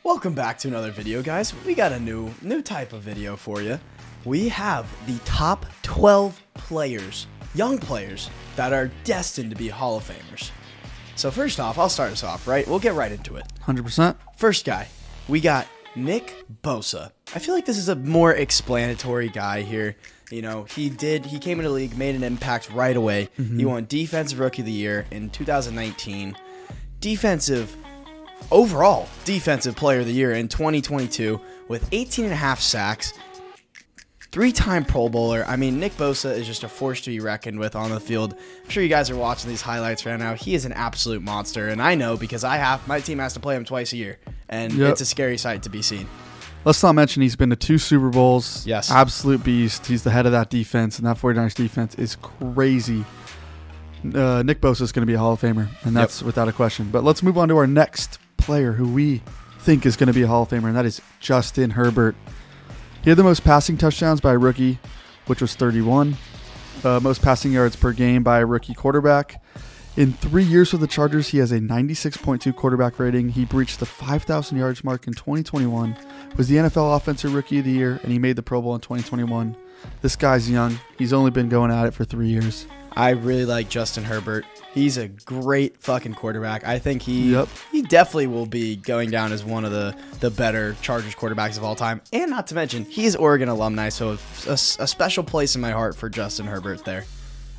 Welcome back to another video, guys. We got a new type of video for you. We have the top 12 players, young players, that are destined to be Hall of Famers. So first off, I'll start us off, right? We'll get right into it. 100%. First guy, we got Nick Bosa. I feel like this is a more explanatory guy here. You know, he came into the league, made an impact right away. He won Defensive Rookie of the Year in 2019. Overall Defensive Player of the Year in 2022 with 18.5 sacks, 3-time Pro Bowler. I mean, Nick Bosa is just a force to be reckoned with on the field. I'm sure you guys are watching these highlights right now. He is an absolute monster, and I know because my team has to play him twice a year, and it's a scary sight to be seen. Let's not mention he's been to 2 Super Bowls. Yes. Absolute beast. He's the head of that defense, and that 49ers defense is crazy. Nick Bosa is going to be a Hall of Famer, and that's without a question. But let's move on to our next player who we think is going to be a Hall of Famer, and that is Justin Herbert. He had the most passing touchdowns by a rookie, which was 31. Most passing yards per game by a rookie quarterback. In 3 years with the Chargers, he has a 96.2 quarterback rating. He breached the 5,000 yards mark in 2021, was the NFL Offensive Rookie of the Year, and he made the Pro Bowl in 2021. This guy's young. He's only been going at it for 3 years. I really like Justin Herbert. He's a great fucking quarterback. I think he definitely will be going down as one of the better Chargers quarterbacks of all time. And not to mention, he's Oregon alumni, so a special place in my heart for Justin Herbert there.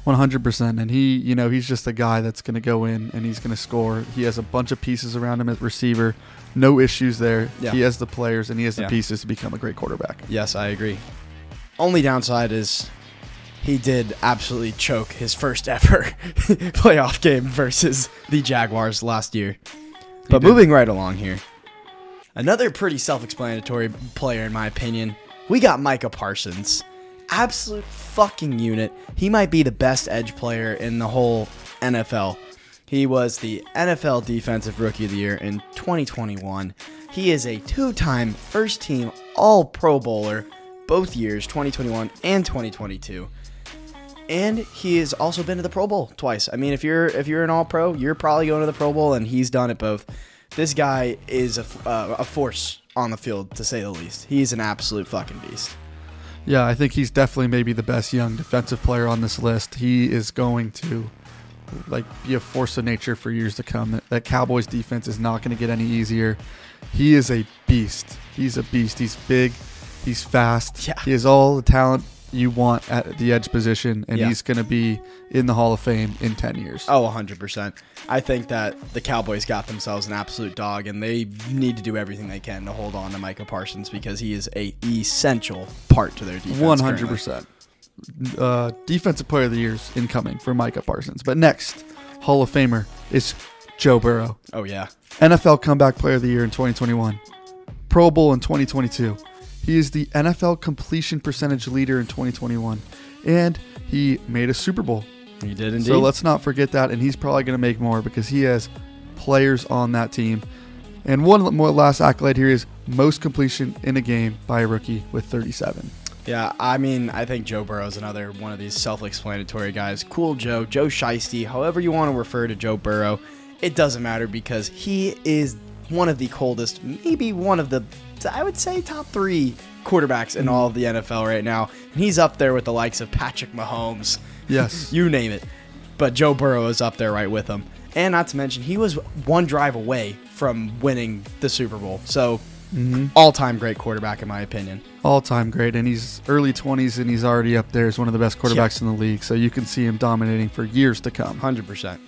100%. And he's just a guy that's going to go in and he's going to score. He has a bunch of pieces around him at receiver. No issues there. Yeah. He has the players and he has the pieces to become a great quarterback. Yes, I agree. Only downside is he did absolutely choke his first ever playoff game versus the Jaguars last year. But moving right along here, another pretty self-explanatory player in my opinion, we got Micah Parsons. Absolute fucking unit. He might be the best edge player in the whole NFL. He was the NFL Defensive Rookie of the Year in 2021. He is a 2-time first-team All-Pro Bowler both years, 2021 and 2022. And he has also been to the Pro Bowl twice. I mean, if you're an All-Pro, you're probably going to the Pro Bowl, and he's done it both. This guy is a force on the field, to say the least. He's an absolute fucking beast. Yeah, I think he's definitely maybe the best young defensive player on this list. He is going to be a force of nature for years to come. That Cowboys defense is not going to get any easier. He is a beast. He's a beast. He's big. He's fast. Yeah. He has all the talent you want at the edge position, and he's going to be in the Hall of Fame in 10 years. Oh, 100%. I think that the Cowboys got themselves an absolute dog, and they need to do everything they can to hold on to Micah Parsons because he is an essential part to their defense. 100%. Defensive Player of the Year is incoming for Micah Parsons. But next, Hall of Famer is Joe Burrow. Oh, yeah. NFL Comeback Player of the Year in 2021. Pro Bowl in 2022. He is the NFL completion percentage leader in 2021, and he made a Super Bowl. He did indeed. So let's not forget that, and he's probably going to make more because he has players on that team. And one more last accolade here is most completion in a game by a rookie with 37. Yeah, I mean, I think Joe Burrow is another one of these self-explanatory guys. Cool Joe, Joe Shiesty, however you want to refer to Joe Burrow, it doesn't matter because he is one of the coldest, maybe one of the, I would say, top 3 quarterbacks in all of the NFL right now. And he's up there with the likes of Patrick Mahomes. Yes. You name it. But Joe Burrow is up there right with him. And not to mention, he was one drive away from winning the Super Bowl. So, all-time great quarterback in my opinion. All-time great. And he's early 20s, and he's already up there as one of the best quarterbacks in the league. So you can see him dominating for years to come. 100%.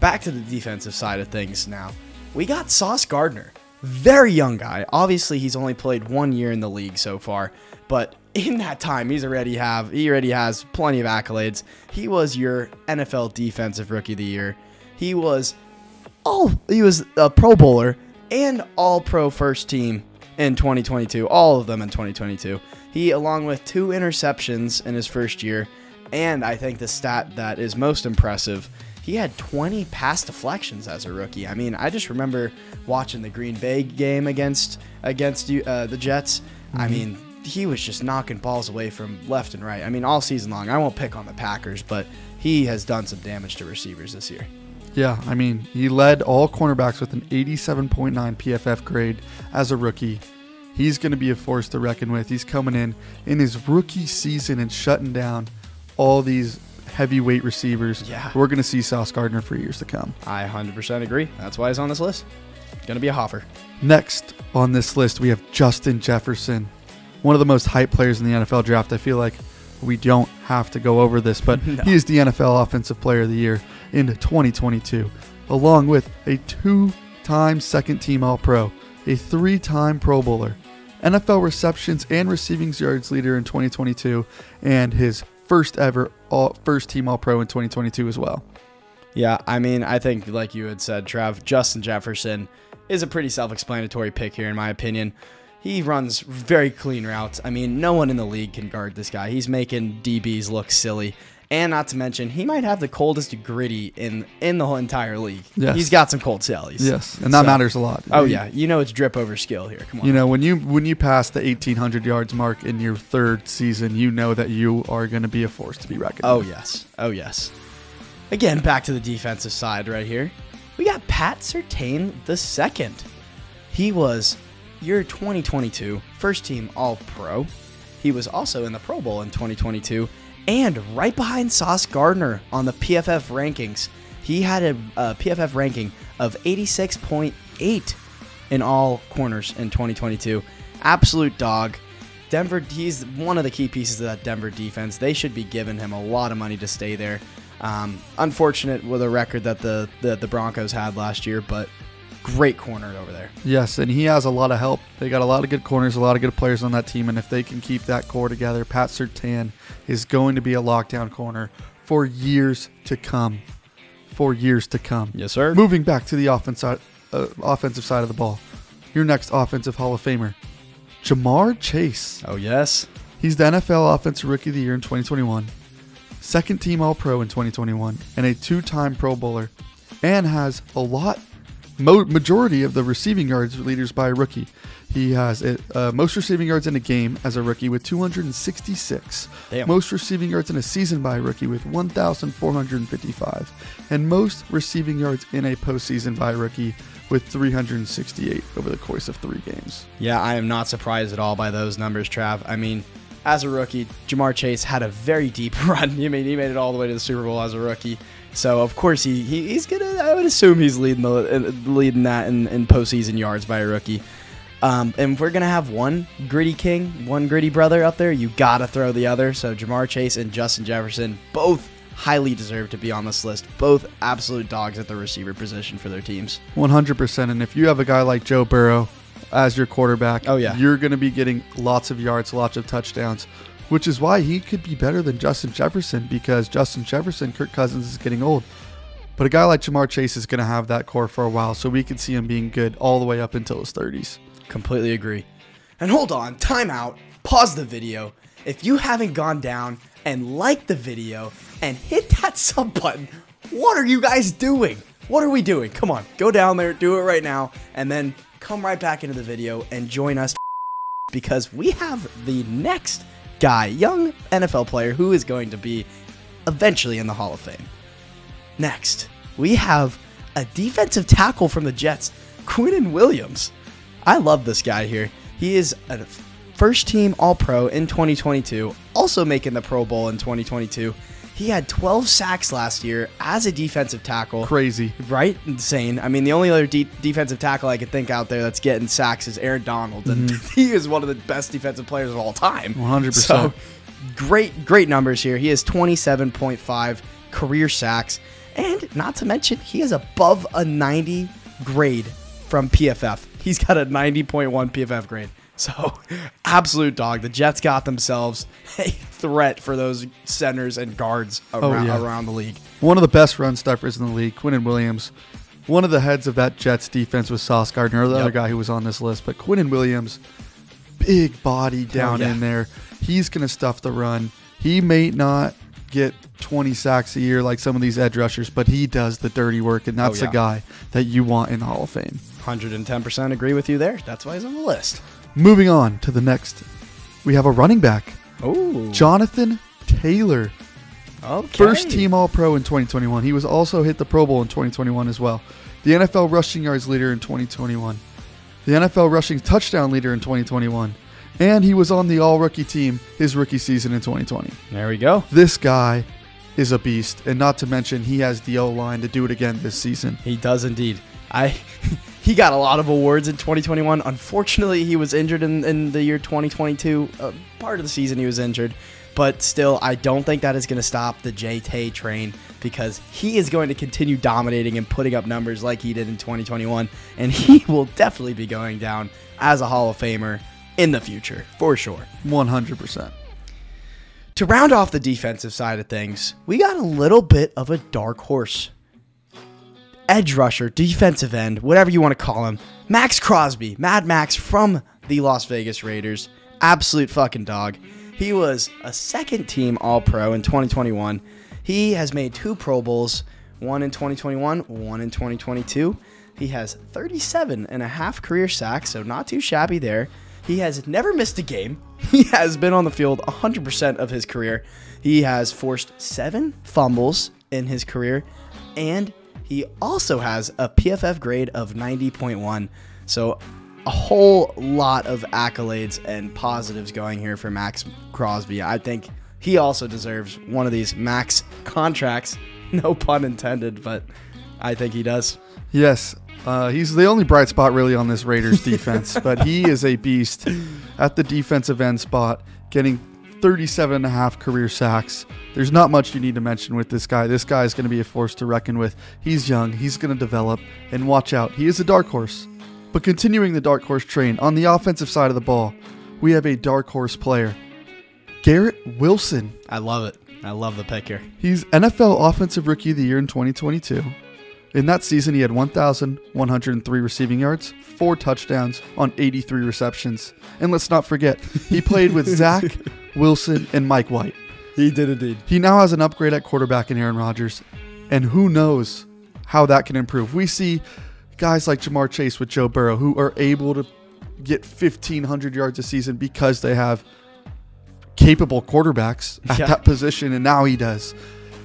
Back to the defensive side of things now. We got Sauce Gardner. Very young guy. Obviously, he's only played 1 year in the league so far, but in that time, he already has plenty of accolades. He was your NFL Defensive Rookie of the Year. He was a Pro Bowler and All-Pro First Team in 2022. All of them in 2022. He, along with 2 interceptions in his first year, and I think the stat that is most impressive, he had 20 pass deflections as a rookie. I mean, I just remember watching the Green Bay game against the Jets. I mean, he was just knocking balls away from left and right. I mean, all season long. I won't pick on the Packers, but he has done some damage to receivers this year. Yeah, I mean, he led all cornerbacks with an 87.9 PFF grade as a rookie. He's going to be a force to reckon with. He's coming in his rookie season and shutting down all these heavyweight receivers. Yeah. We're going to see Sauce Gardner for years to come. I 100% agree. That's why he's on this list. Going to be a hoffer. Next on this list, we have Justin Jefferson, one of the most hyped players in the NFL draft. I feel like we don't have to go over this, but No. he is the NFL Offensive Player of the Year in 2022, along with a 2-time second-team All-Pro, a 3-time Pro Bowler, NFL receptions and receiving yards leader in 2022, and his first ever first-team All-Pro in 2022 as well. Yeah, I mean, I think like you had said, Trav, Justin Jefferson is a pretty self-explanatory pick here in my opinion. He runs very clean routes. I mean, no one in the league can guard this guy. He's making DBs look silly. And not to mention, he might have the coldest gritty in the whole entire league. Yes. He's got some cold sallies. Yes, and that matters a lot. Oh, yeah. You know it's drip over skill here. Come on. You know, when you pass the 1,800 yards mark in your third season, you know that you are going to be a force to be reckoned with. Oh, yes. Oh, yes. Again, back to the defensive side right here. We got Pat Surtain II. He was your 2022 first-team All-Pro. He was also in the Pro Bowl in 2022. And right behind Sauce Gardner on the PFF rankings. He had a PFF ranking of 86.8 in all corners in 2022. Absolute dog. Denver, he's one of the key pieces of that Denver defense. They should be giving him a lot of money to stay there. Unfortunate with a record that the Broncos had last year, but great corner over there. Yes, and he has a lot of help. They got a lot of good corners, a lot of good players on that team, and if they can keep that core together, Pat Surtain is going to be a lockdown corner for years to come. For years to come. Yes, sir. Moving back to the offensive side of the ball, your next offensive Hall of Famer, Jamar Chase. Oh, yes. He's the NFL Offensive Rookie of the Year in 2021, second-team All-Pro in 2021, and a 2-time Pro Bowler, and has a lot majority of the receiving yards leaders by a rookie. He has most receiving yards in a game as a rookie with 266. Damn. Most receiving yards in a season by a rookie with 1,455. And most receiving yards in a postseason by a rookie with 368 over the course of 3 games. Yeah, I am not surprised at all by those numbers, Trav. I mean, as a rookie, Jamar Chase had a very deep run. He made it all the way to the Super Bowl as a rookie. So, of course, he's going to, I would assume he's leading that in postseason yards by a rookie. And if we're going to have one gritty king, one gritty brother up there, you got to throw the other. So, Jamar Chase and Justin Jefferson, both highly deserve to be on this list. Both absolute dogs at the receiver position for their teams. 100%. And if you have a guy like Joe Burrow as your quarterback, oh, yeah, you're going to be getting lots of yards, lots of touchdowns, which is why he could be better than Justin Jefferson, because Justin Jefferson, Kirk Cousins, is getting old. But a guy like Jamar Chase is going to have that core for a while, so we could see him being good all the way up until his 30s. Completely agree. And hold on, time out, pause the video. If you haven't gone down and liked the video and hit that sub button, what are you guys doing? What are we doing? Come on, go down there, do it right now, and then come right back into the video and join us, because we have the next guy, young NFL player who is going to be eventually in the Hall of Fame. Next, we have a defensive tackle from the Jets, Quinnen Williams. I love this guy here. He is a first-team All-Pro in 2022, also making the Pro Bowl in 2022. He had 12 sacks last year as a defensive tackle. Crazy. Right? Insane. I mean, the only other defensive tackle I could think out there that's getting sacks is Aaron Donald, and he is one of the best defensive players of all time. 100%. So, great numbers here. He has 27.5 career sacks, and not to mention, he is above a 90 grade from PFF. He's got a 90.1 PFF grade. So, absolute dog. The Jets got themselves a threat for those centers and guards around the league. One of the best run stuffers in the league, Quinnen Williams. One of the heads of that Jets defense was Sauce Gardner, the other guy who was on this list. But Quinnen Williams, big body down in there. He's going to stuff the run. He may not get 20 sacks a year like some of these edge rushers, but he does the dirty work, and that's the guy that you want in the Hall of Fame. 110% agree with you there. That's why he's on the list. Moving on to the next, we have a running back. Oh, Jonathan Taylor, Okay. First team All-Pro in 2021. He was also hit the Pro Bowl in 2021 as well. The NFL rushing yards leader in 2021. The NFL rushing touchdown leader in 2021. And he was on the all-rookie team his rookie season in 2020. There we go. This guy is a beast. And not to mention, he has the O-line to do it again this season. He does indeed. He got a lot of awards in 2021. Unfortunately, he was injured in the year 2022. Part of the season he was injured. But still, I don't think that is going to stop the J-Tay train, because he is going to continue dominating and putting up numbers like he did in 2021. And he will definitely be going down as a Hall of Famer in the future, for sure. 100%. To round off the defensive side of things, we got a little bit of a dark horse. Edge rusher, defensive end, whatever you want to call him. Max Crosby, Mad Max from the Las Vegas Raiders. Absolute fucking dog. He was a second-team All-Pro in 2021. He has made 2 Pro Bowls, one in 2021, one in 2022. He has 37.5 career sacks, so not too shabby there. He has never missed a game. He has been on the field 100% of his career. He has forced 7 fumbles in his career, and he also has a PFF grade of 90.1. So a whole lot of accolades and positives going here for Max Crosby. I think he also deserves one of these max contracts. No pun intended, but I think he does. Yes, he's the only bright spot really on this Raiders defense, but he is a beast at the defensive end spot, getting 37.5 career sacks. There's not much you need to mention with this guy. This guy is going to be a force to reckon with. He's young. He's going to develop, and watch out. He is a dark horse. But continuing the dark horse train, on the offensive side of the ball, we have a dark horse player, Garrett Wilson. I love it. I love the pick here. He's NFL Offensive Rookie of the Year in 2022. In that season, he had 1,103 receiving yards, 4 touchdowns on 83 receptions. And let's not forget, he played with Zach Wilson and Mike White. He did indeed. He now has an upgrade at quarterback in Aaron Rodgers, and who knows how that can improve. We see guys like Jamar Chase with Joe Burrow who are able to get 1,500 yards a season because they have capable quarterbacks at that position, and now he does.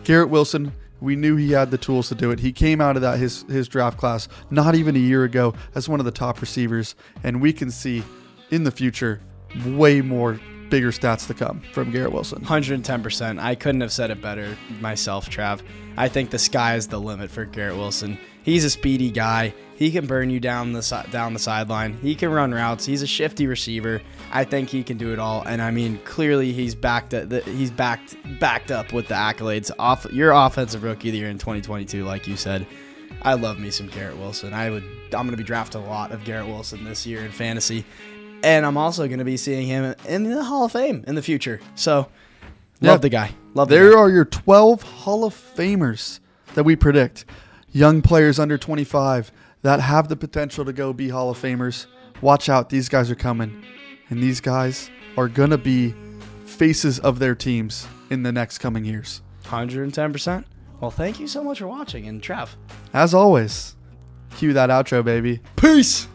Garrett Wilson, we knew he had the tools to do it. He came out of that his draft class not even a year ago as one of the top receivers, and we can see in the future way more bigger stats to come from Garrett Wilson. 110%. I couldn't have said it better myself, Trav. I think the sky is the limit for Garrett Wilson. He's a speedy guy. He can burn you down the sideline. He can run routes. He's a shifty receiver. I think he can do it all. And I mean, clearly he's backed up with the accolades. Your offensive rookie of the year in 2022, like you said. I love me some Garrett Wilson. I'm going to be drafting a lot of Garrett Wilson this year in fantasy. And I'm also going to be seeing him in the Hall of Fame in the future. So, love the guy. There are your 12 Hall of Famers that we predict. Young players under 25 that have the potential to go be Hall of Famers. Watch out. These guys are coming. And these guys are going to be faces of their teams in the next coming years. 110%. Well, thank you so much for watching. And Trav, as always, cue that outro, baby. Peace.